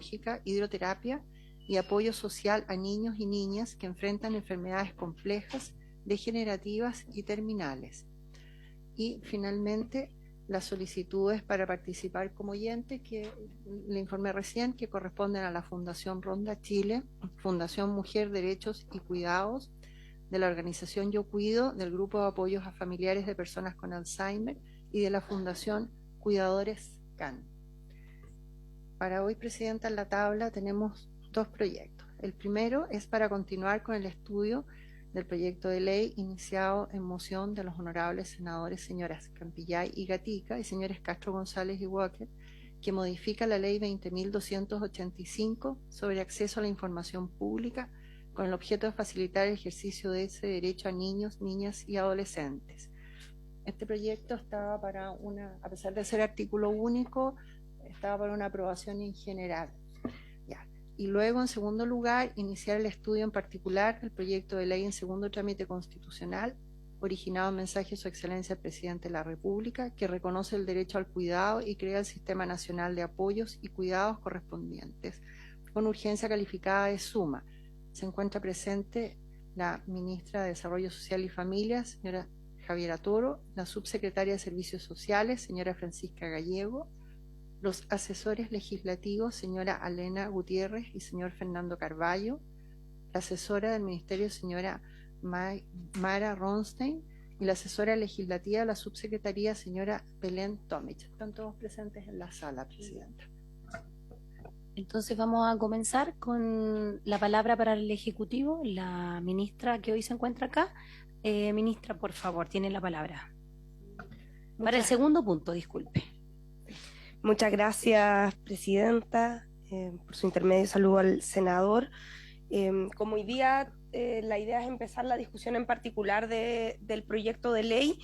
oncológica, hidroterapia y apoyo social a niños y niñas que enfrentan enfermedades complejas, degenerativas y terminales. Y finalmente, las solicitudes para participar como oyente, que le informé recién, que corresponden a la Fundación Ronda Chile, Fundación Mujer, Derechos y Cuidados, de la organización Yo Cuido, del Grupo de Apoyos a Familiares de Personas con Alzheimer y de la Fundación Cuidadores CAN. Para hoy, Presidenta, en la tabla tenemos dos proyectos. El primero es para continuar con el estudio del proyecto de ley iniciado en moción de los honorables senadores señoras Campillay y Gatica y señores Castro González y Walker, que modifica la ley 20.285 sobre acceso a la información pública con el objeto de facilitar el ejercicio de ese derecho a niños, niñas y adolescentes. Este proyecto estaba para a pesar de ser artículo único, estaba para una aprobación en general. Ya. Y luego, en segundo lugar, iniciar el estudio en particular del proyecto de ley en segundo trámite constitucional, originado en mensaje de Su Excelencia el Presidente de la República, que reconoce el derecho al cuidado y crea el Sistema Nacional de Apoyos y Cuidados correspondientes, con urgencia calificada de suma. Se encuentra presente la Ministra de Desarrollo Social y Familia, señora Javiera Toro, la Subsecretaria de Servicios Sociales, señora Francisca Gallego, los asesores legislativos, señora Alena Gutiérrez y señor Fernando Carballo, la asesora del Ministerio, señora Mara Ronstein, y la asesora legislativa de la Subsecretaría, señora Belén Tomic. Están todos presentes en la sala, Presidenta. Entonces vamos a comenzar con la palabra para el Ejecutivo, la ministra que hoy se encuentra acá. Ministra, por favor, tiene la palabra. Para el segundo punto, disculpe. Muchas gracias, Presidenta. Por su intermedio saludo al senador. Como hoy día la idea es empezar la discusión en particular del proyecto de ley,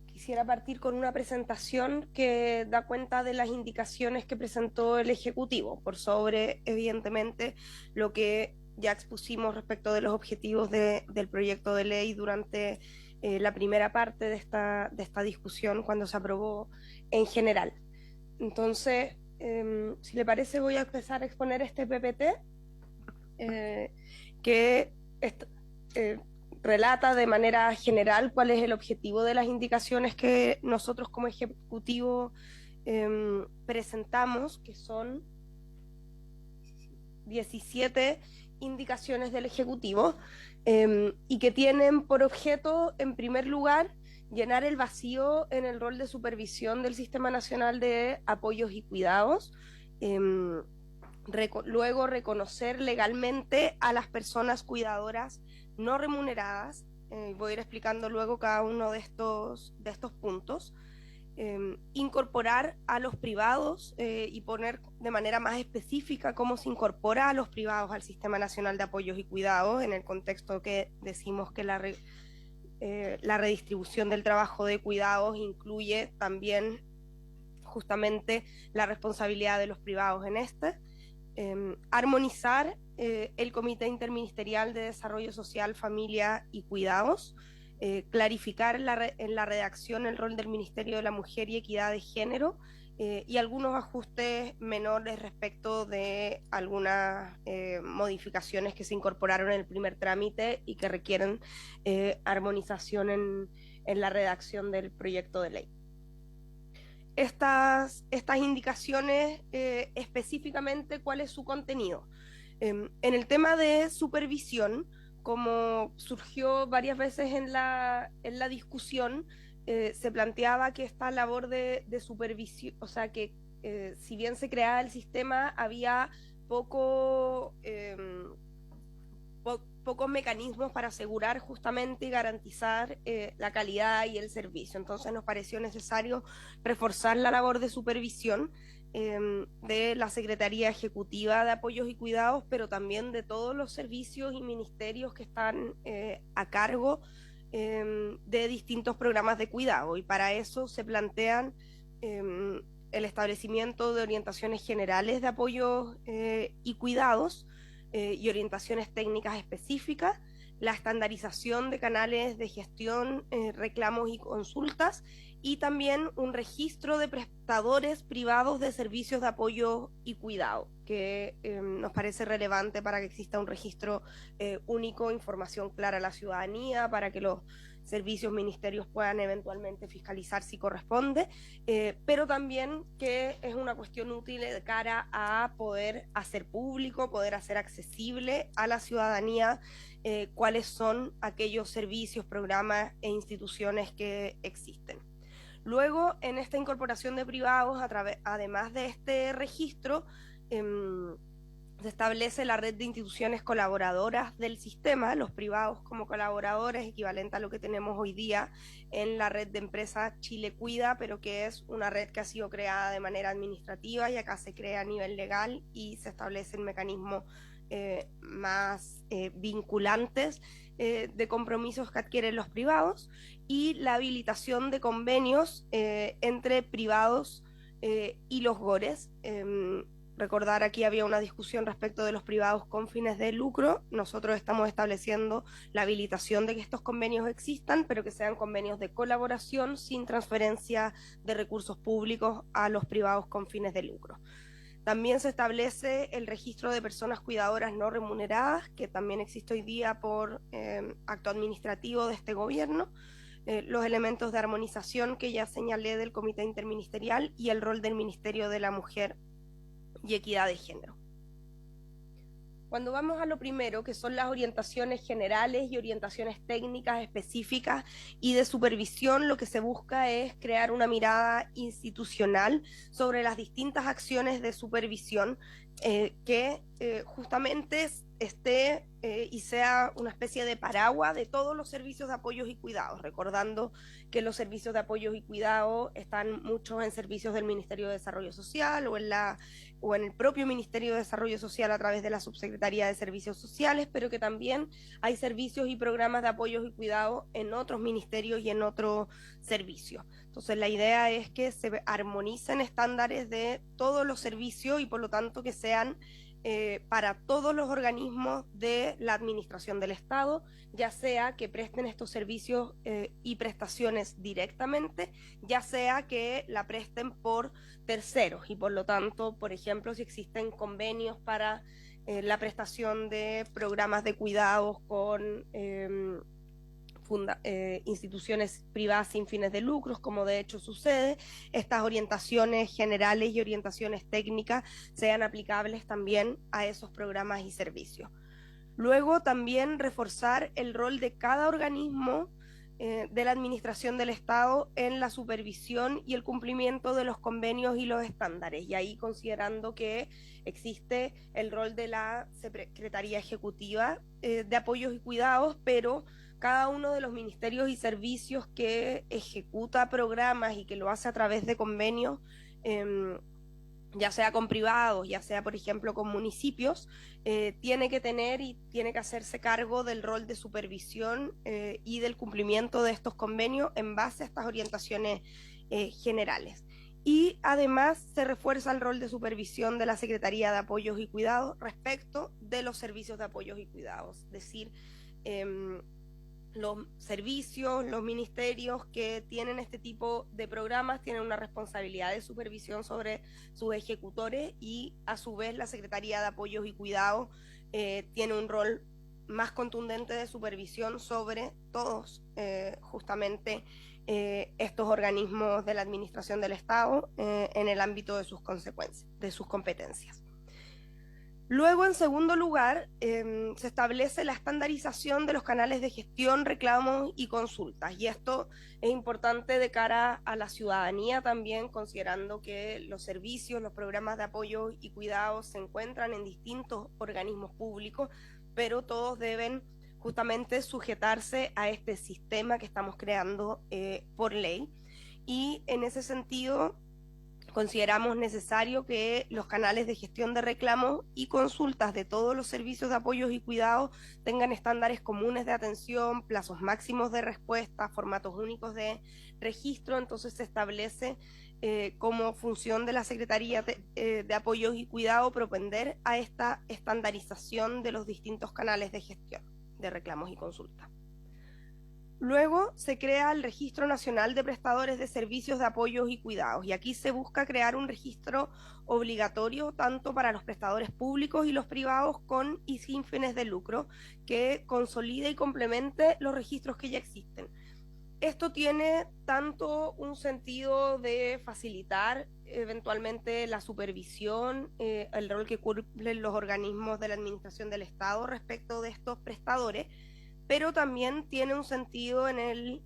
quisiera partir con una presentación que da cuenta de las indicaciones que presentó el Ejecutivo, por sobre, evidentemente, lo que ya expusimos respecto de los objetivos del proyecto de ley durante la primera parte de esta discusión cuando se aprobó en general. Entonces, si le parece, voy a empezar a exponer este PPT, que relata de manera general cuál es el objetivo de las indicaciones que nosotros como Ejecutivo presentamos, que son 17 indicaciones del Ejecutivo, y que tienen por objeto, en primer lugar, llenar el vacío en el rol de supervisión del Sistema Nacional de Apoyos y Cuidados, luego reconocer legalmente a las personas cuidadoras no remuneradas, voy a ir explicando luego cada uno de estos puntos, incorporar a los privados y poner de manera más específica cómo se incorpora a los privados al Sistema Nacional de Apoyos y Cuidados, en el contexto que decimos que la redistribución del trabajo de cuidados incluye también justamente la responsabilidad de los privados en armonizar el Comité Interministerial de Desarrollo Social, Familia y Cuidados, clarificar en la redacción el rol del Ministerio de la Mujer y Equidad de Género, y algunos ajustes menores respecto de algunas modificaciones que se incorporaron en el primer trámite y que requieren armonización en la redacción del proyecto de ley. Estas indicaciones, específicamente, ¿cuál es su contenido? En el tema de supervisión, como surgió varias veces en la discusión, se planteaba que esta labor de supervisión, o sea que si bien se creaba el sistema, había pocos mecanismos para asegurar justamente y garantizar la calidad y el servicio. Entonces nos pareció necesario reforzar la labor de supervisión de la Secretaría Ejecutiva de Apoyos y Cuidados, pero también de todos los servicios y ministerios que están a cargo de distintos programas de cuidado, y para eso se plantean el establecimiento de orientaciones generales de apoyos y cuidados y orientaciones técnicas específicas, la estandarización de canales de gestión, reclamos y consultas, y también un registro de prestadores privados de servicios de apoyo y cuidado, que nos parece relevante para que exista un registro único, información clara a la ciudadanía, para que los servicios, ministerios puedan eventualmente fiscalizar si corresponde, pero también que es una cuestión útil de cara a poder hacer público, poder hacer accesible a la ciudadanía cuáles son aquellos servicios, programas e instituciones que existen. Luego, en esta incorporación de privados, además de este registro, se establece la red de instituciones colaboradoras del sistema, los privados como colaboradores, equivalente a lo que tenemos hoy día en la red de empresas Chile Cuida, pero que es una red que ha sido creada de manera administrativa y acá se crea a nivel legal y se establecen mecanismos más vinculantes de compromisos que adquieren los privados, y la habilitación de convenios entre privados y los GORES. Recordar, aquí había una discusión respecto de los privados con fines de lucro. Nosotros estamos estableciendo la habilitación de que estos convenios existan, pero que sean convenios de colaboración sin transferencia de recursos públicos a los privados con fines de lucro. También se establece el registro de personas cuidadoras no remuneradas, que también existe hoy día por acto administrativo de este gobierno, los elementos de armonización que ya señalé del Comité Interministerial y el rol del Ministerio de la Mujer y Equidad de Género. Cuando vamos a lo primero, que son las orientaciones generales y orientaciones técnicas específicas y de supervisión, lo que se busca es crear una mirada institucional sobre las distintas acciones de supervisión que justamente esté y sea una especie de paraguas de todos los servicios de apoyos y cuidados, recordando que los servicios de apoyos y cuidados están muchos en servicios del Ministerio de Desarrollo Social o en el propio Ministerio de Desarrollo Social a través de la Subsecretaría de Servicios Sociales, pero que también hay servicios y programas de apoyos y cuidados en otros ministerios y en otros servicios. Entonces la idea es que se armonicen estándares de todos los servicios y por lo tanto que sean para todos los organismos de la administración del Estado, ya sea que presten estos servicios y prestaciones directamente, ya sea que la presten por terceros y por lo tanto, por ejemplo, si existen convenios para la prestación de programas de cuidados con instituciones privadas sin fines de lucros, como de hecho sucede, estas orientaciones generales y orientaciones técnicas sean aplicables también a esos programas y servicios. Luego también reforzar el rol de cada organismo de la administración del Estado en la supervisión y el cumplimiento de los convenios y los estándares, y ahí considerando que existe el rol de la Secretaría Ejecutiva de Apoyos y Cuidados, pero cada uno de los ministerios y servicios que ejecuta programas y que lo hace a través de convenios, ya sea con privados, ya sea por ejemplo con municipios, tiene que tener y tiene que hacerse cargo del rol de supervisión y del cumplimiento de estos convenios en base a estas orientaciones generales. Y además se refuerza el rol de supervisión de la Secretaría de Apoyos y Cuidados respecto de los servicios de apoyos y cuidados, es decir, los servicios, los ministerios que tienen este tipo de programas tienen una responsabilidad de supervisión sobre sus ejecutores y a su vez la Secretaría de Apoyos y Cuidados tiene un rol más contundente de supervisión sobre todos justamente estos organismos de la administración del Estado en el ámbito de sus consecuencias, de sus competencias. Luego, en segundo lugar, se establece la estandarización de los canales de gestión, reclamos y consultas. Y esto es importante de cara a la ciudadanía también, considerando que los servicios, los programas de apoyo y cuidados se encuentran en distintos organismos públicos, pero todos deben justamente sujetarse a este sistema que estamos creando por ley. Y en ese sentido, consideramos necesario que los canales de gestión de reclamos y consultas de todos los servicios de apoyos y cuidados tengan estándares comunes de atención, plazos máximos de respuesta, formatos únicos de registro. Entonces se establece como función de la Secretaría de Apoyos y Cuidado propender a esta estandarización de los distintos canales de gestión. reclamos y consultas. Luego se crea el Registro Nacional de Prestadores de Servicios de Apoyos y Cuidados, y aquí se busca crear un registro obligatorio tanto para los prestadores públicos y los privados con y sin fines de lucro, que consolide y complemente los registros que ya existen. Esto tiene tanto un sentido de facilitar eventualmente la supervisión, el rol que cumplen los organismos de la administración del Estado respecto de estos prestadores, pero también tiene un sentido en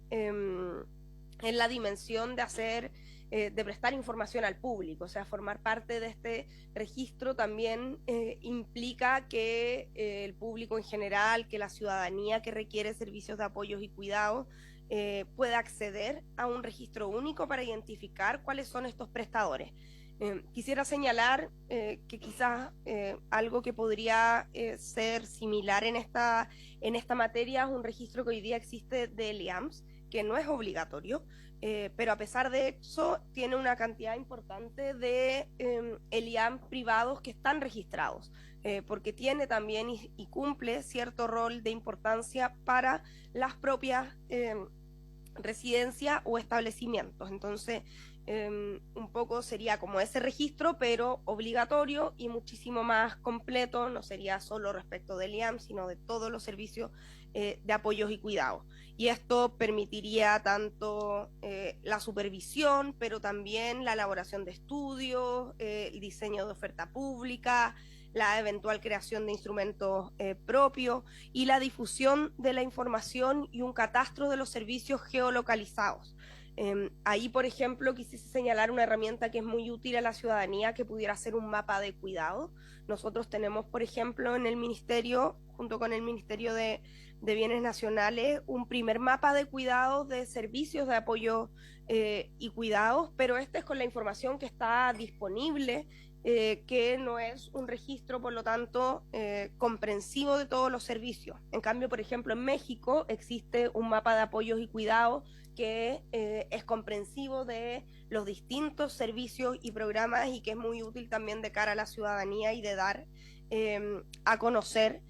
la dimensión de prestar información al público. O sea, formar parte de este registro también implica que el público en general, que la ciudadanía que requiere servicios de apoyos y cuidados, pueda acceder a un registro único para identificar cuáles son estos prestadores. Quisiera señalar que quizás algo que podría ser similar en esta materia es un registro que hoy día existe de LIAMS, que no es obligatorio, pero a pesar de eso tiene una cantidad importante de LIAMS privados que están registrados, porque tiene también y cumple cierto rol de importancia para las propias residencias o establecimientos. Entonces, un poco sería como ese registro, pero obligatorio y muchísimo más completo. No sería solo respecto del IAM, sino de todos los servicios de apoyos y cuidados. Y esto permitiría tanto la supervisión, pero también la elaboración de estudios, el diseño de oferta pública, la eventual creación de instrumentos propios y la difusión de la información y un catastro de los servicios geolocalizados. Ahí, por ejemplo, quisiese señalar una herramienta que es muy útil a la ciudadanía, que pudiera ser un mapa de cuidado. Nosotros tenemos, por ejemplo, en el Ministerio, junto con el Ministerio de Bienes Nacionales, un primer mapa de cuidados de servicios de apoyo y cuidados, pero este es con la información que está disponible, que no es un registro, por lo tanto, comprensivo de todos los servicios. En cambio, por ejemplo, en México existe un mapa de apoyos y cuidados que es comprensivo de los distintos servicios y programas y que es muy útil también de cara a la ciudadanía y de dar a conocer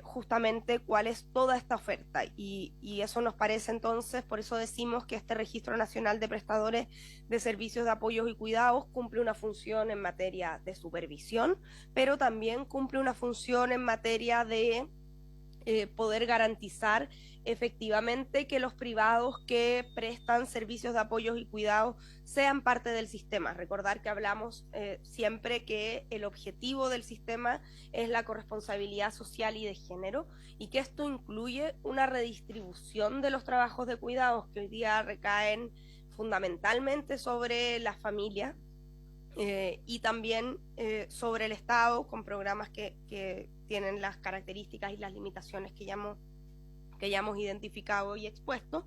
justamente cuál es toda esta oferta, y eso nos parece entonces, por eso decimos que este Registro Nacional de Prestadores de Servicios de Apoyos y Cuidados cumple una función en materia de supervisión, pero también cumple una función en materia de poder garantizar efectivamente que los privados que prestan servicios de apoyos y cuidados sean parte del sistema. Recordar que hablamos siempre que el objetivo del sistema es la corresponsabilidad social y de género, y que esto incluye una redistribución de los trabajos de cuidados que hoy día recaen fundamentalmente sobre las familias, y también sobre el Estado, con programas que tienen las características y las limitaciones que ya hemos identificado y expuesto,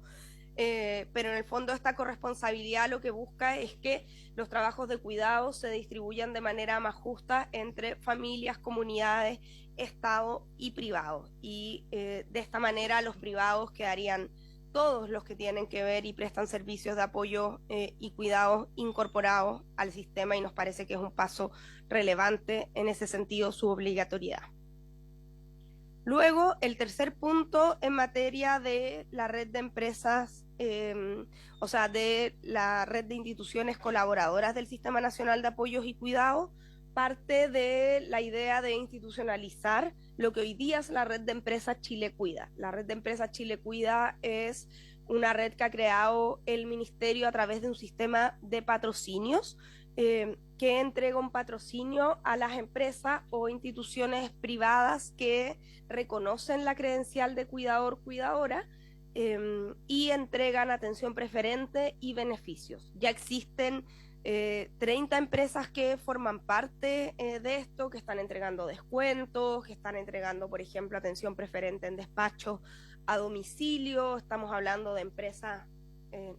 pero en el fondo esta corresponsabilidad lo que busca es que los trabajos de cuidado se distribuyan de manera más justa entre familias, comunidades, Estado y privados, y de esta manera los privados quedarían todos los que tienen que ver y prestan servicios de apoyo y cuidados incorporados al sistema, y nos parece que es un paso relevante en ese sentido su obligatoriedad. Luego, el tercer punto en materia de la red de empresas, o sea, de la red de instituciones colaboradoras del Sistema Nacional de Apoyos y Cuidados, parte de la idea de institucionalizar lo que hoy día es la red de empresas Chile Cuida. La red de empresas Chile Cuida es una red que ha creado el Ministerio a través de un sistema de patrocinios, que entrega un patrocinio a las empresas o instituciones privadas que reconocen la credencial de cuidador-cuidadora, y entregan atención preferente y beneficios. Ya existen 30 empresas que forman parte de esto, que están entregando descuentos, que están entregando, por ejemplo, atención preferente en despacho a domicilio. Estamos hablando de empresas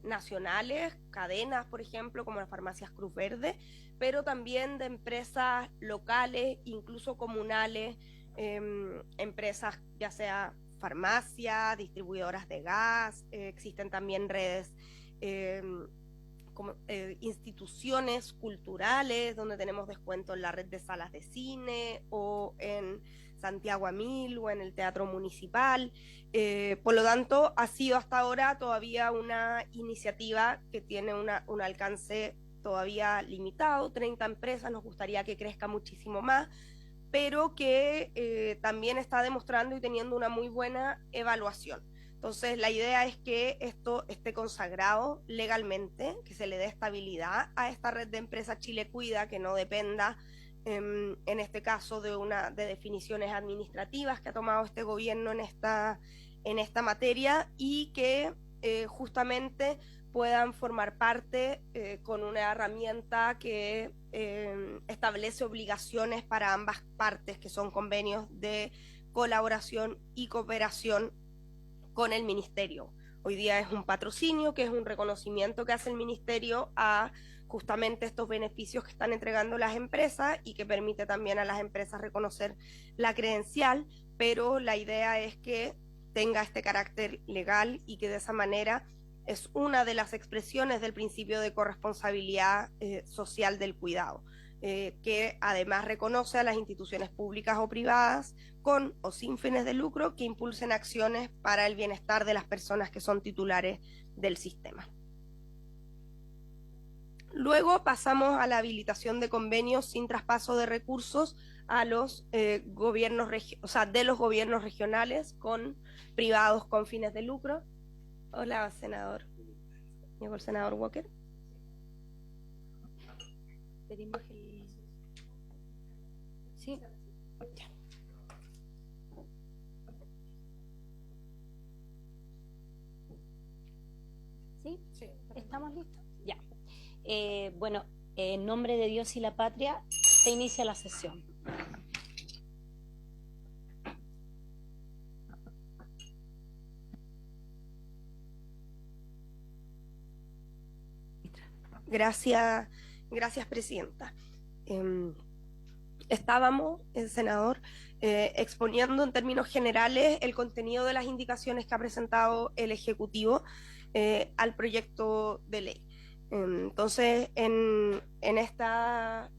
nacionales, cadenas, por ejemplo, como las farmacias Cruz Verde, pero también de empresas locales, incluso comunales, empresas ya sea farmacias, distribuidoras de gas, existen también redes como instituciones culturales donde tenemos descuento en la red de salas de cine o en Santiago a 1000 o en el Teatro Municipal. Por lo tanto, ha sido hasta ahora todavía una iniciativa que tiene un alcance todavía limitado, 30 empresas, nos gustaría que crezca muchísimo más, pero que también está demostrando y teniendo una muy buena evaluación. Entonces, la idea es que esto esté consagrado legalmente, que se le dé estabilidad a esta red de empresas Chile Cuida, que no dependa, en este caso, de definiciones administrativas que ha tomado este gobierno en esta materia, y que justamente puedan formar parte con una herramienta que establece obligaciones para ambas partes, que son convenios de colaboración y cooperación con el ministerio. Hoy día es un patrocinio, que es un reconocimiento que hace el ministerio a justamente estos beneficios que están entregando las empresas, y que permite también a las empresas reconocer la credencial, pero la idea es que tenga este carácter legal y que de esa manera es una de las expresiones del principio de corresponsabilidad social del cuidado, que además reconoce a las instituciones públicas o privadas con o sin fines de lucro que impulsen acciones para el bienestar de las personas que son titulares del sistema. Luego pasamos a la habilitación de convenios sin traspaso de recursos a los gobiernos, de los gobiernos regionales con privados con fines de lucro. Hola, senador. ¿Llegó el senador Walker? Pedimos el... Sí. Ya. ¿Sí? Sí. ¿Estamos listos? Ya. Bueno, en nombre de Dios y la patria, se inicia la sesión. Gracias, presidenta. Estábamos, senador, exponiendo en términos generales el contenido de las indicaciones que ha presentado el Ejecutivo al proyecto de ley. Entonces, en esta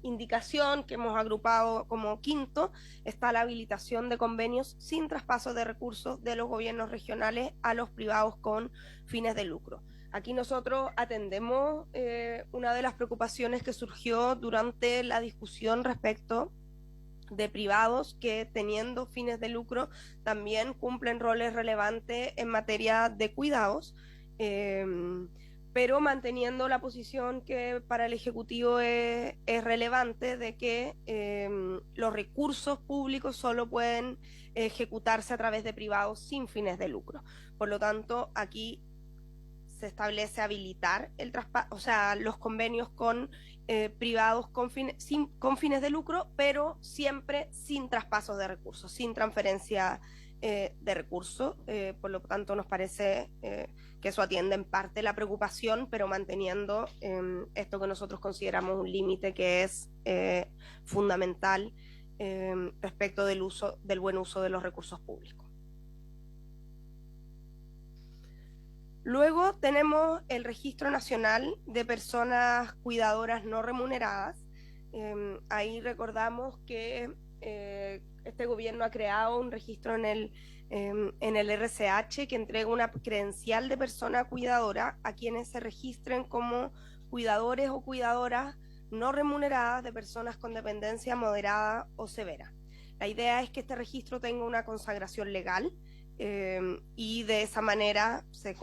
indicación que hemos agrupado como quinto, está la habilitación de convenios sin traspaso de recursos de los gobiernos regionales a los privados con fines de lucro. Aquí nosotros atendemos una de las preocupaciones que surgió durante la discusión respecto de privados que, teniendo fines de lucro, también cumplen roles relevantes en materia de cuidados, pero manteniendo la posición que para el Ejecutivo es relevante de que los recursos públicos solo pueden ejecutarse a través de privados sin fines de lucro. Por lo tanto, aquí se establece habilitar los convenios con privados con fines de lucro, pero siempre sin traspasos de recursos, sin transferencia de recursos. Por lo tanto, nos parece que eso atiende en parte la preocupación, pero manteniendo esto que nosotros consideramos un límite que es fundamental respecto del buen uso de los recursos públicos. Luego tenemos el Registro Nacional de Personas Cuidadoras No Remuneradas. Ahí recordamos que este gobierno ha creado un registro en el RCH que entrega una credencial de persona cuidadora a quienes se registren como cuidadores o cuidadoras no remuneradas de personas con dependencia moderada o severa. La idea es que este registro tenga una consagración legal, y de esa manera se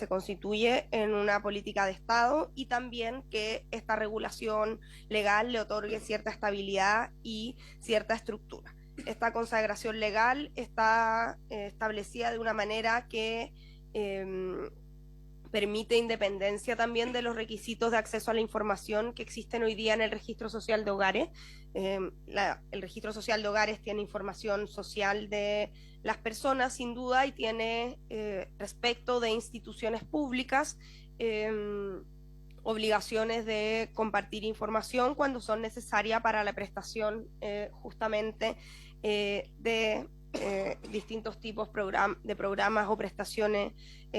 constituye en una política de Estado, y también que esta regulación legal le otorgue cierta estabilidad y cierta estructura. Esta consagración legal está establecida de una manera que permite independencia también de los requisitos de acceso a la información que existen hoy día en el Registro Social de Hogares. El Registro Social de Hogares tiene información social de las personas, sin duda, y tiene respecto de instituciones públicas obligaciones de compartir información cuando son necesarias para la prestación justamente de distintos tipos de programas o prestaciones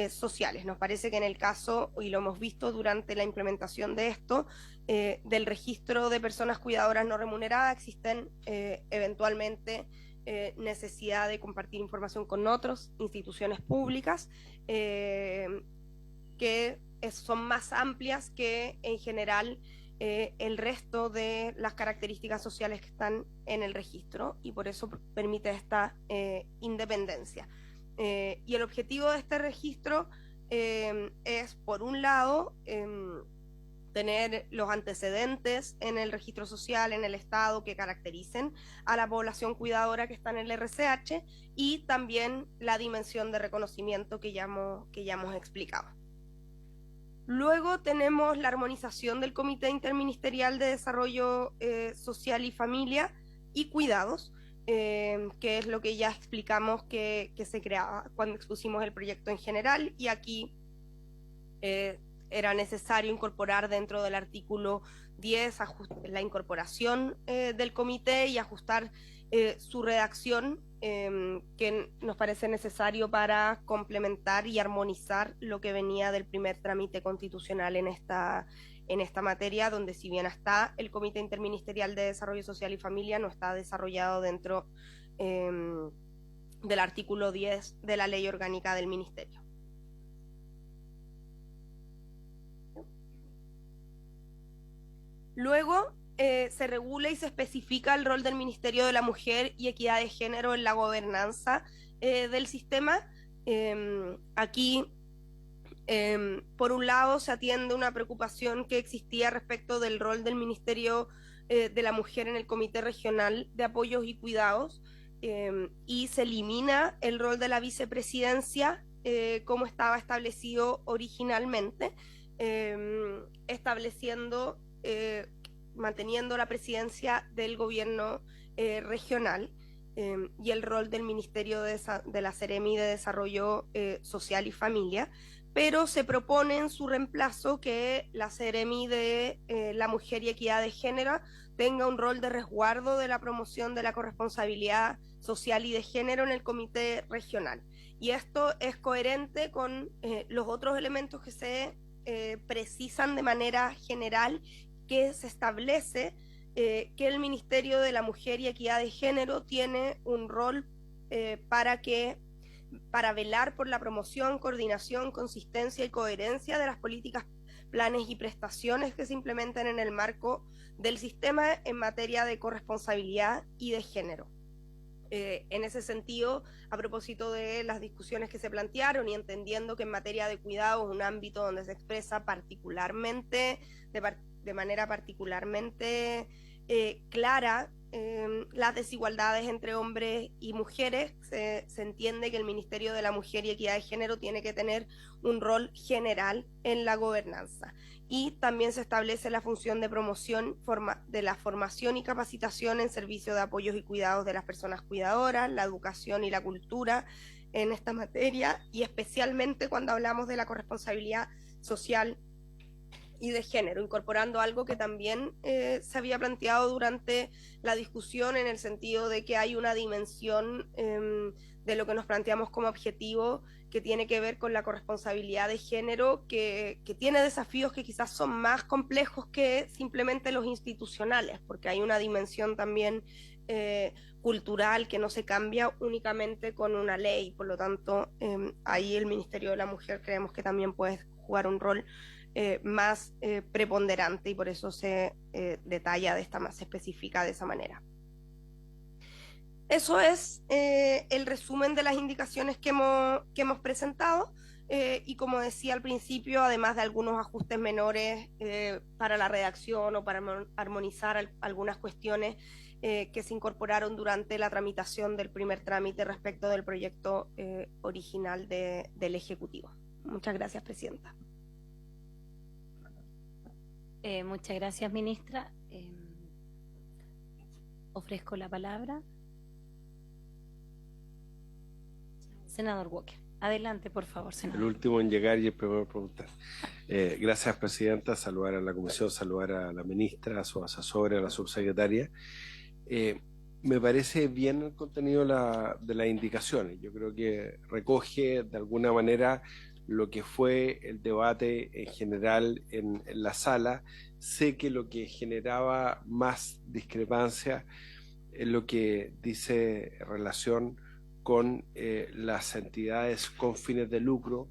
sociales. Nos parece que en el caso, y lo hemos visto durante la implementación de esto, del registro de personas cuidadoras no remuneradas, existen eventualmente necesidad de compartir información con otras instituciones públicas que son más amplias que en general el resto de las características sociales que están en el registro, y por eso permite esta independencia. Y el objetivo de este registro es, por un lado, tener los antecedentes en el registro social, en el Estado, que caractericen a la población cuidadora que está en el RCH, y también la dimensión de reconocimiento que ya hemos explicado. Luego tenemos la armonización del Comité Interministerial de Desarrollo Social y Familia y Cuidados, que es lo que ya explicamos que se creaba cuando expusimos el proyecto en general, y aquí era necesario incorporar dentro del artículo 10 la incorporación del comité y ajustar su redacción, que nos parece necesario para complementar y armonizar lo que venía del primer trámite constitucional en esta materia, donde si bien está el Comité Interministerial de Desarrollo Social y Familia, no está desarrollado dentro del artículo 10 de la Ley Orgánica del Ministerio. Luego se regula y se especifica el rol del Ministerio de la Mujer y Equidad de Género en la gobernanza del sistema. Aquí, por un lado, se atiende una preocupación que existía respecto del rol del Ministerio de la Mujer en el Comité Regional de Apoyos y Cuidados, y se elimina el rol de la vicepresidencia como estaba establecido originalmente, manteniendo la presidencia del gobierno regional y el rol del Ministerio de la Seremi de Desarrollo Social y Familia, pero se propone en su reemplazo que la Seremi de la Mujer y Equidad de Género tenga un rol de resguardo de la promoción de la corresponsabilidad social y de género en el comité regional. Y esto es coherente con los otros elementos que se precisan de manera general, que se establece que el Ministerio de la Mujer y Equidad de Género tiene un rol para velar por la promoción, coordinación, consistencia y coherencia de las políticas, planes y prestaciones que se implementen en el marco del sistema en materia de corresponsabilidad y de género. En ese sentido, a propósito de las discusiones que se plantearon y entendiendo que en materia de cuidado es un ámbito donde se expresa particularmente, de manera particularmente clara, las desigualdades entre hombres y mujeres, se entiende que el Ministerio de la Mujer y Equidad de Género tiene que tener un rol general en la gobernanza. Y también se establece la función de promoción de la formación y capacitación en servicio de apoyos y cuidados de las personas cuidadoras, la educación y la cultura en esta materia, y especialmente cuando hablamos de la corresponsabilidad social y de género, incorporando algo que también se había planteado durante la discusión, en el sentido de que hay una dimensión de lo que nos planteamos como objetivo que tiene que ver con la corresponsabilidad de género, que tiene desafíos que quizás son más complejos que simplemente los institucionales, porque hay una dimensión también cultural que no se cambia únicamente con una ley. Por lo tanto, ahí el Ministerio de la Mujer creemos que también puede jugar un rol más preponderante, y por eso se detalla se especifica de esa manera. Eso es el resumen de las indicaciones que hemos presentado, y como decía al principio, además de algunos ajustes menores para la redacción o para armonizar algunas cuestiones que se incorporaron durante la tramitación del primer trámite respecto del proyecto original del Ejecutivo. Muchas gracias, Presidenta. Muchas gracias, ministra. Ofrezco la palabra. Senador Walker. Adelante, por favor, senador. El último en llegar y el primero en preguntar. Gracias, Presidenta. Saludar a la Comisión, saludar a la ministra, a su asesora, a la subsecretaria. Me parece bien el contenido de las indicaciones. Yo creo que recoge de alguna manera lo que fue el debate en general en la sala. Sé que lo que generaba más discrepancia es lo que dice en relación con las entidades con fines de lucro.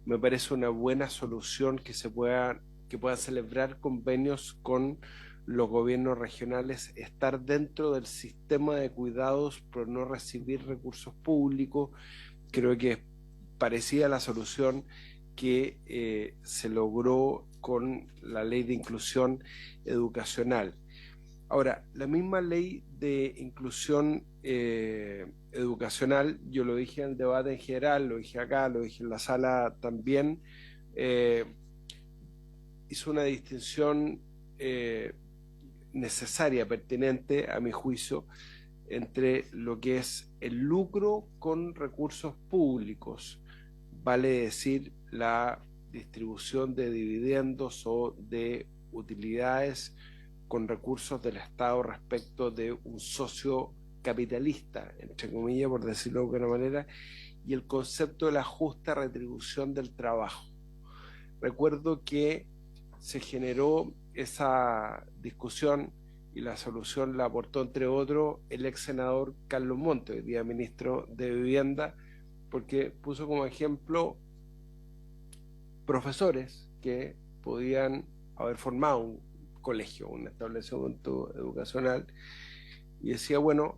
Me parece una buena solución que puedan celebrar convenios con los gobiernos regionales, estar dentro del sistema de cuidados pero no recibir recursos públicos. Creo que es parecida a la solución que se logró con la ley de inclusión educacional. Ahora, la misma ley de inclusión educacional, yo lo dije en el debate en general, lo dije acá, lo dije en la sala también, hizo una distinción necesaria, pertinente a mi juicio, entre lo que es el lucro con recursos públicos, vale decir la distribución de dividendos o de utilidades con recursos del Estado respecto de un socio capitalista, entre comillas, por decirlo de alguna manera, y el concepto de la justa retribución del trabajo. Recuerdo que se generó esa discusión y la solución la aportó, entre otros, el ex senador Carlos Montes, hoy día ministro de Vivienda, porque puso como ejemplo profesores que podían haber formado un colegio, un establecimiento educacional, y decía, bueno,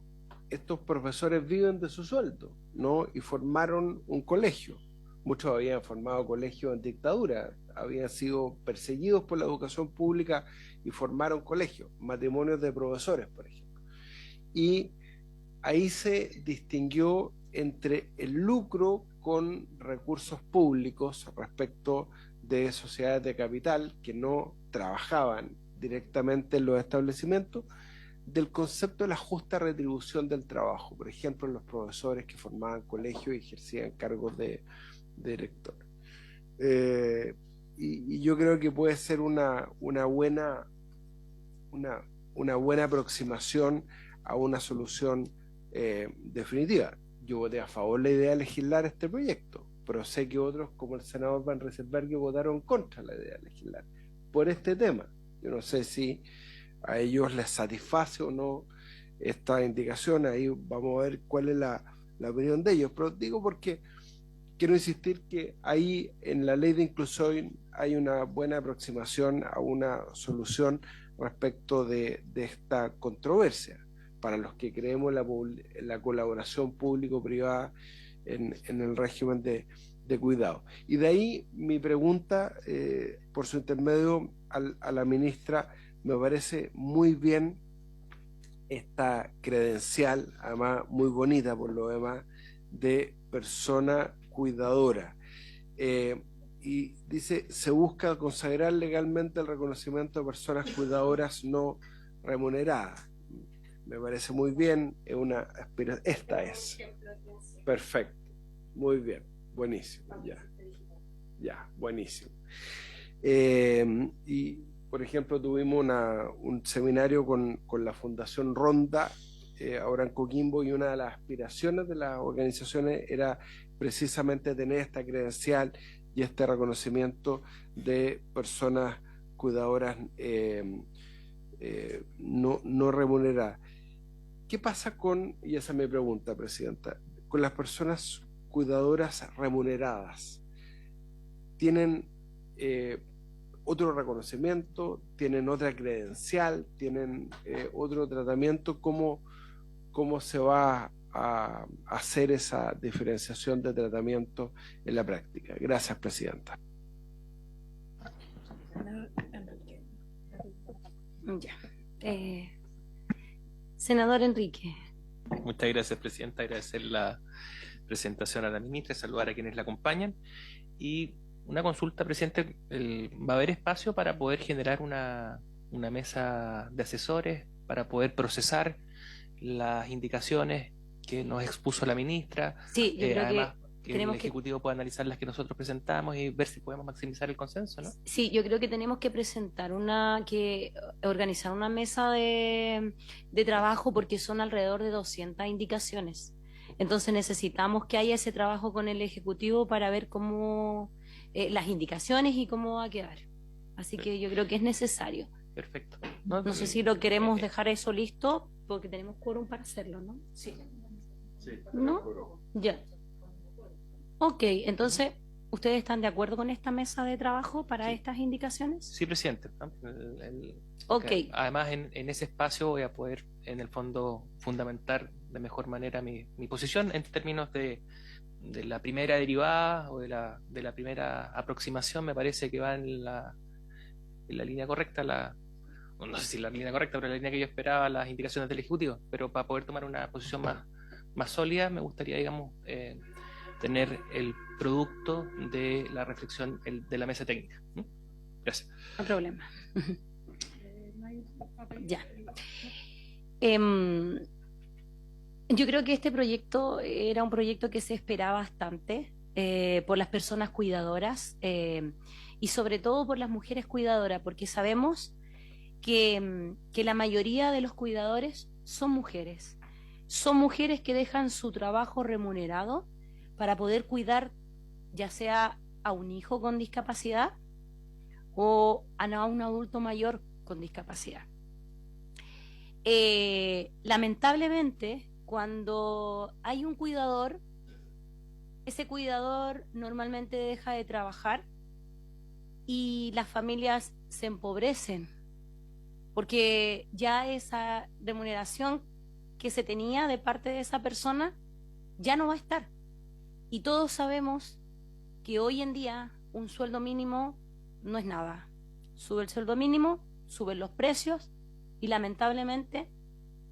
estos profesores viven de su sueldo, ¿no? Y formaron un colegio. Muchos habían formado colegios en dictadura, habían sido perseguidos por la educación pública y formaron colegios, matrimonios de profesores, por ejemplo. Y ahí se distinguió entre el lucro con recursos públicos respecto de sociedades de capital que no trabajaban directamente en los establecimientos, del concepto de la justa retribución del trabajo. Por ejemplo, los profesores que formaban colegios y ejercían cargos de director. Y yo creo que puede ser una buena aproximación a una solución definitiva. Yo voté a favor de la idea de legislar este proyecto, pero sé que otros, como el senador Van Rieselberghe, votaron contra la idea de legislar por este tema. Yo no sé si a ellos les satisface o no esta indicación. Ahí vamos a ver cuál es la opinión de ellos, pero digo porque quiero insistir que ahí en la ley de inclusión hay una buena aproximación a una solución respecto de esta controversia, para los que creemos en la colaboración público-privada en el régimen de cuidado. Y de ahí mi pregunta, por su intermedio, a la ministra. Me parece muy bien esta credencial, además muy bonita por lo demás, de persona cuidadora. Y dice, se busca consagrar legalmente el reconocimiento de personas cuidadoras no remuneradas. Me parece muy bien, es una aspiración. Esta es. Perfecto. Muy bien. Buenísimo. Ya, buenísimo. Y por ejemplo, tuvimos un seminario con la Fundación Ronda, ahora en Coquimbo, y una de las aspiraciones de las organizaciones era precisamente tener esta credencial y este reconocimiento de personas cuidadoras no remuneradas. ¿Qué pasa con, y esa es mi pregunta, Presidenta, con las personas cuidadoras remuneradas? ¿Tienen otro reconocimiento, tienen otra credencial, tienen otro tratamiento? ¿Cómo se va a hacer esa diferenciación de tratamiento en la práctica? Gracias, Presidenta. Ya. Senador Enrique. Muchas gracias, Presidenta. Agradecer la presentación a la ministra, saludar a quienes la acompañan. Y una consulta, Presidente, ¿va a haber espacio para poder generar una mesa de asesores para poder procesar las indicaciones que nos expuso la ministra? Sí, yo creo además, que Tenemos el que- Ejecutivo pueda analizar las que nosotros presentamos y ver si podemos maximizar el consenso, ¿no? Sí, yo creo que tenemos que organizar una mesa de trabajo porque son alrededor de 200 indicaciones. Entonces necesitamos que haya ese trabajo con el Ejecutivo para ver cómo las indicaciones y cómo va a quedar. Así que yo creo que es necesario. Perfecto. No sé si lo queremos dejar eso listo porque tenemos quórum para hacerlo, ¿no? Sí. ¿No? Ya. Ok, entonces, ¿ustedes están de acuerdo con esta mesa de trabajo para Sí. estas indicaciones? Sí, presidente. ¿No? Ok, Que además, en ese espacio voy a poder, en el fondo, fundamentar de mejor manera mi posición en términos de la primera derivada o de la primera aproximación. Me parece que va en la línea correcta, no sé si la línea correcta, pero la línea que yo esperaba, las indicaciones del Ejecutivo. Pero para poder tomar una posición más sólida, me gustaría, digamos, tener el producto de la reflexión de la mesa técnica. ¿Mm? Gracias. no hay problema. Ya. Em, yo creo que este proyecto era un proyecto que se esperaba bastante por las personas cuidadoras y sobre todo por las mujeres cuidadoras, porque sabemos que la mayoría de los cuidadores son mujeres. Son mujeres que dejan su trabajo remunerado para poder cuidar ya sea a un hijo con discapacidad o a un adulto mayor con discapacidad. Lamentablemente, cuando hay un cuidador, ese cuidador normalmente deja de trabajar y las familias se empobrecen porque ya esa remuneración que se tenía de parte de esa persona ya no va a estar. Y todos sabemos que hoy en día un sueldo mínimo no es nada. Sube el sueldo mínimo, suben los precios y lamentablemente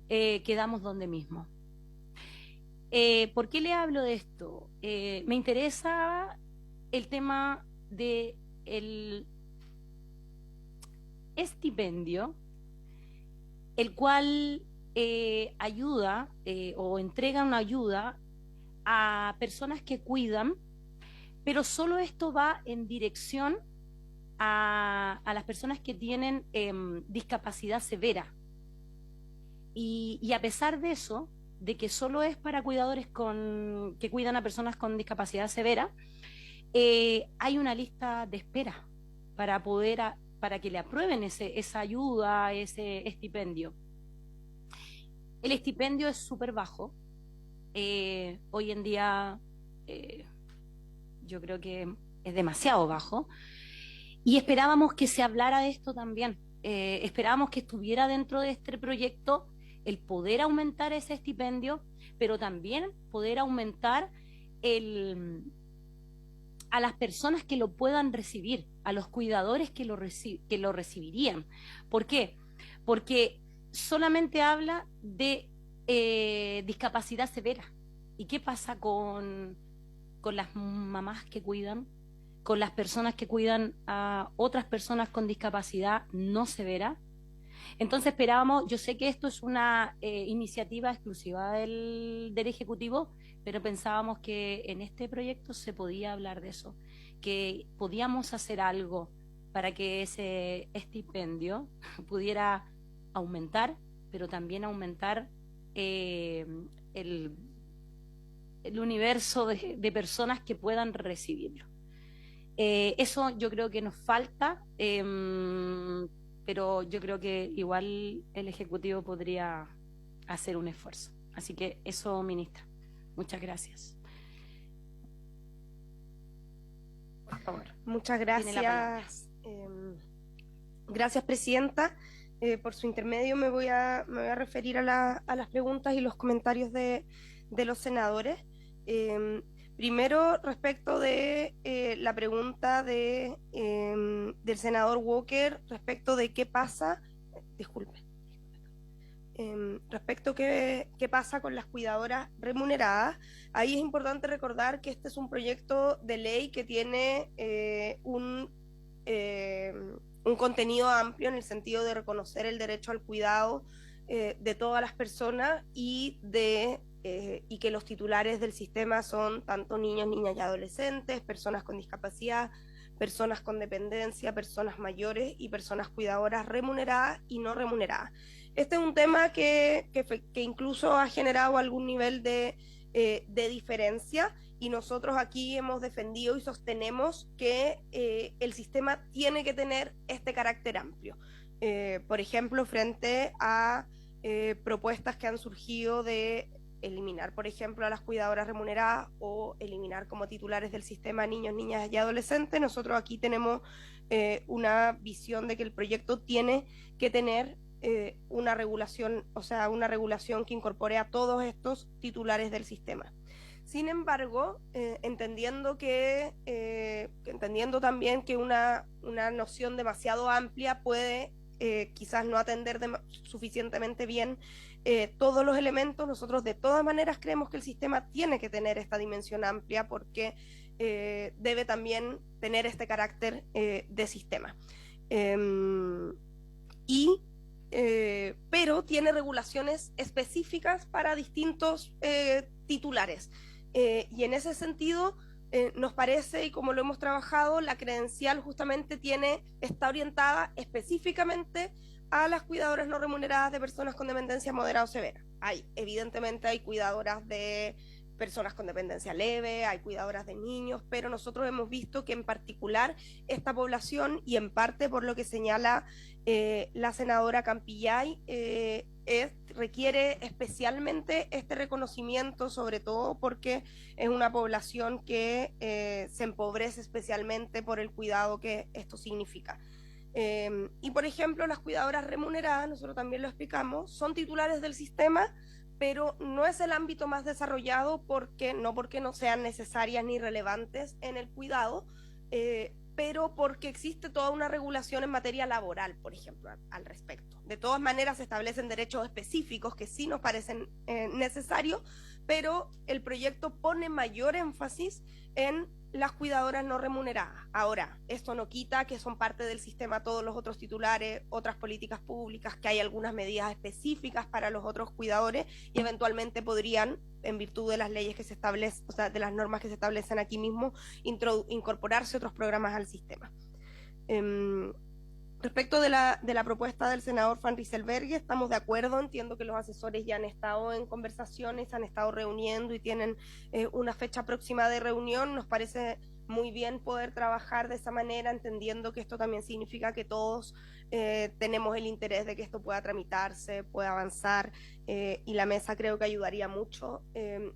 quedamos donde mismo. ¿Por qué le hablo de esto? Me interesa el tema de el estipendio, el cual ayuda o entrega una ayuda a personas que cuidan, pero solo esto va en dirección a las personas que tienen discapacidad severa. Y a pesar de eso, de que solo es para cuidadores que cuidan a personas con discapacidad severa, hay una lista de espera para para que le aprueben esa ayuda, ese estipendio. El estipendio es súper bajo. Hoy en día yo creo que es demasiado bajo. Y esperábamos que se hablara de esto también. Esperábamos que estuviera dentro de este proyecto el poder aumentar ese estipendio, pero también poder aumentar a las personas que lo puedan recibir, a los cuidadores que lo recibirían. ¿Por qué? Porque solamente habla de discapacidad severa. ¿Y qué pasa con las mamás que cuidan? Con las personas que cuidan a otras personas con discapacidad no severa. Entonces esperábamos, yo sé que esto es una iniciativa exclusiva del Ejecutivo, pero pensábamos que en este proyecto se podía hablar de eso, que podíamos hacer algo para que ese estipendio pudiera aumentar, pero también aumentar el universo de personas que puedan recibirlo. Eso yo creo que nos falta, pero yo creo que igual el Ejecutivo podría hacer un esfuerzo. Así que eso, ministra. Muchas gracias. Por favor. Muchas Tiene la palabra. gracias. Gracias, presidenta. Por su intermedio me voy a referir a las preguntas y los comentarios de los senadores. Primero, respecto de la pregunta del senador Walker, respecto de qué pasa, respecto qué pasa con las cuidadoras remuneradas, ahí es importante recordar que este es un proyecto de ley que tiene un contenido amplio en el sentido de reconocer el derecho al cuidado de todas las personas y de y que los titulares del sistema son tanto niños, niñas y adolescentes, personas con discapacidad, personas con dependencia, personas mayores y personas cuidadoras remuneradas y no remuneradas. Este es un tema que incluso ha generado algún nivel de diferencia, y nosotros aquí hemos defendido y sostenemos que el sistema tiene que tener este carácter amplio. Por ejemplo, frente a propuestas que han surgido de eliminar, por ejemplo, a las cuidadoras remuneradas o eliminar como titulares del sistema niños, niñas y adolescentes, nosotros aquí tenemos una visión de que el proyecto tiene que tener una regulación, o sea, una regulación que incorpore a todos estos titulares del sistema. Sin embargo, entendiendo también que una noción demasiado amplia puede quizás no atender suficientemente bien todos los elementos, nosotros de todas maneras creemos que el sistema tiene que tener esta dimensión amplia porque debe también tener este carácter de sistema. Pero tiene regulaciones específicas para distintos titulares. Y en ese sentido, nos parece, y como lo hemos trabajado, la credencial justamente está orientada específicamente a las cuidadoras no remuneradas de personas con dependencia moderada o severa. Evidentemente hay cuidadoras de personas con dependencia leve, hay cuidadoras de niños, pero nosotros hemos visto que en particular esta población, y en parte por lo que señala la senadora Campillay, requiere especialmente este reconocimiento, sobre todo porque es una población que se empobrece especialmente por el cuidado que esto significa. Y por ejemplo, las cuidadoras remuneradas, nosotros también lo explicamos, son titulares del sistema, pero no es el ámbito más desarrollado no porque no sean necesarias ni relevantes en el cuidado, pero porque existe toda una regulación en materia laboral, por ejemplo, al respecto. De todas maneras, se establecen derechos específicos que sí nos parecen necesarios, pero el proyecto pone mayor énfasis en las cuidadoras no remuneradas. Ahora, esto no quita que son parte del sistema todos los otros titulares, otras políticas públicas, que hay algunas medidas específicas para los otros cuidadores y eventualmente podrían, en virtud de las leyes que se establecen, o sea, de las normas que se establecen aquí mismo, incorporarse otros programas al sistema. Respecto de la propuesta del senador Van Rieselberghe, estamos de acuerdo, entiendo que los asesores ya han estado en conversaciones, han estado reuniendo y tienen una fecha próxima de reunión. Nos parece muy bien poder trabajar de esa manera, entendiendo que esto también significa que todos tenemos el interés de que esto pueda tramitarse, pueda avanzar, y la mesa creo que ayudaría mucho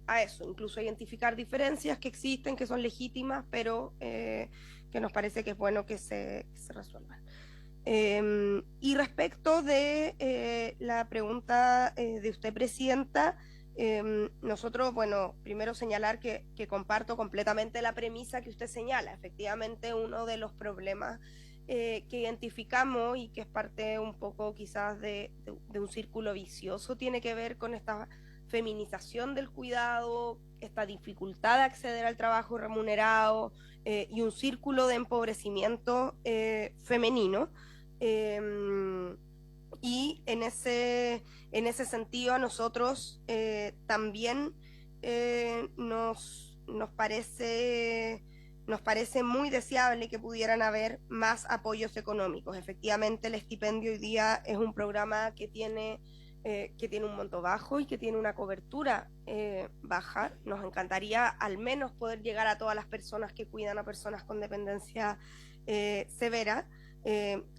a eso, incluso a identificar diferencias que existen, que son legítimas, pero que nos parece que es bueno que se resuelvan. Y respecto de la pregunta de usted, Presidenta, nosotros, bueno, primero señalar que comparto completamente la premisa que usted señala. Efectivamente, uno de los problemas que identificamos y que es parte un poco quizás de un círculo vicioso tiene que ver con esta feminización del cuidado, esta dificultad de acceder al trabajo remunerado y un círculo de empobrecimiento femenino. Y en ese sentido a nosotros también nos parece muy deseable que pudieran haber más apoyos económicos. Efectivamente, el estipendio hoy día es un programa que tiene un monto bajo y que tiene una cobertura baja. Nos encantaría al menos poder llegar a todas las personas que cuidan a personas con dependencia severa.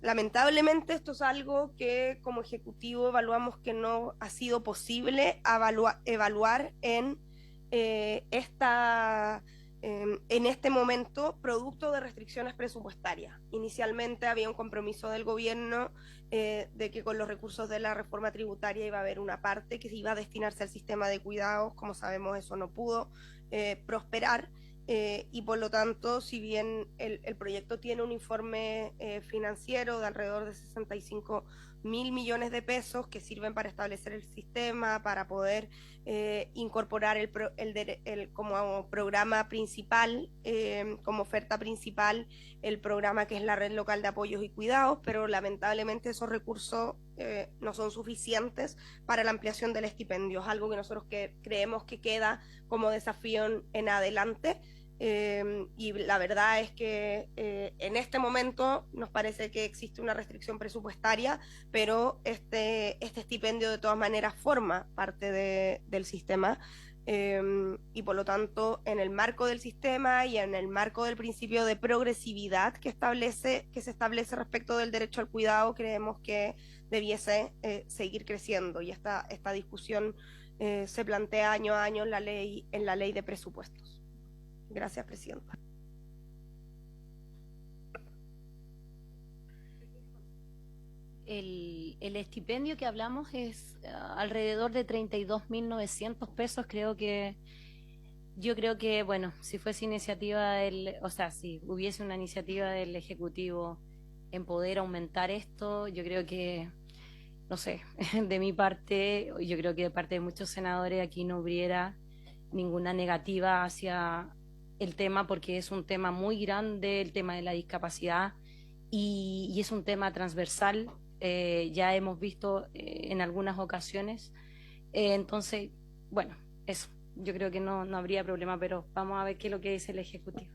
Lamentablemente esto es algo que como ejecutivo evaluamos que no ha sido posible evaluar en este momento, producto de restricciones presupuestarias. Inicialmente había un compromiso del gobierno de que con los recursos de la reforma tributaria iba a haber una parte que se iba a destinarse al sistema de cuidados. Como sabemos, eso no pudo prosperar. Y por lo tanto, si bien el proyecto tiene un informe financiero de alrededor de 65 1.000 millones de pesos que sirven para establecer el sistema, para poder incorporar como programa principal, como oferta principal, el programa que es la Red Local de Apoyos y Cuidados, pero lamentablemente esos recursos no son suficientes para la ampliación del estipendio. Es algo que nosotros creemos que queda como desafío en adelante. Y la verdad es que en este momento nos parece que existe una restricción presupuestaria, pero este estipendio de todas maneras forma parte del sistema, y por lo tanto en el marco del sistema y en el marco del principio de progresividad que se establece respecto del derecho al cuidado, creemos que debiese seguir creciendo, y esta discusión se plantea año a año en la ley de presupuestos. Gracias, presidenta. El estipendio que hablamos es alrededor de 32.900 pesos. Yo creo que, bueno, si fuese iniciativa si hubiese una iniciativa del Ejecutivo en poder aumentar esto, yo creo que, no sé, de mi parte, yo creo que de parte de muchos senadores aquí no hubiera ninguna negativa hacia el tema, porque es un tema muy grande, el tema de la discapacidad, y es un tema transversal. Ya hemos visto en algunas ocasiones. Entonces, bueno, eso. Yo creo que no habría problema, pero vamos a ver qué es lo que dice el Ejecutivo.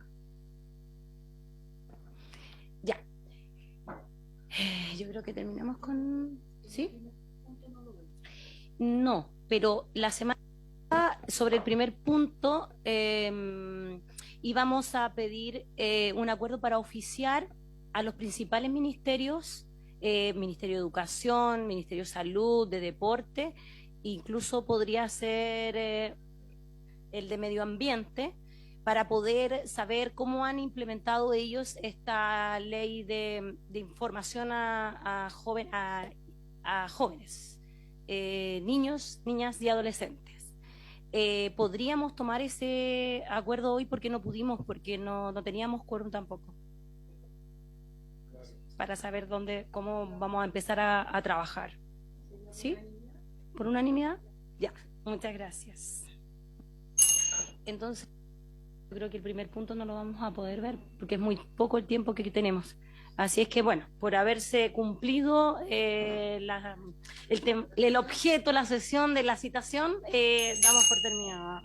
Ya. Yo creo que terminamos con... ¿Sí? No, pero la semana sobre el primer punto íbamos a pedir un acuerdo para oficiar a los principales ministerios, Ministerio de Educación, Ministerio de Salud, de Deporte, incluso podría ser el de Medio Ambiente, para poder saber cómo han implementado ellos esta ley de información a jóvenes, niños, niñas y adolescentes. Podríamos tomar ese acuerdo hoy, porque no pudimos, porque no teníamos quórum tampoco, para saber cómo vamos a empezar a trabajar. ¿Sí? ¿Por unanimidad? Ya, muchas gracias. Entonces, yo creo que el primer punto no lo vamos a poder ver, porque es muy poco el tiempo que tenemos. Así es que, bueno, por haberse cumplido el objeto, la sesión de la citación, damos por terminada.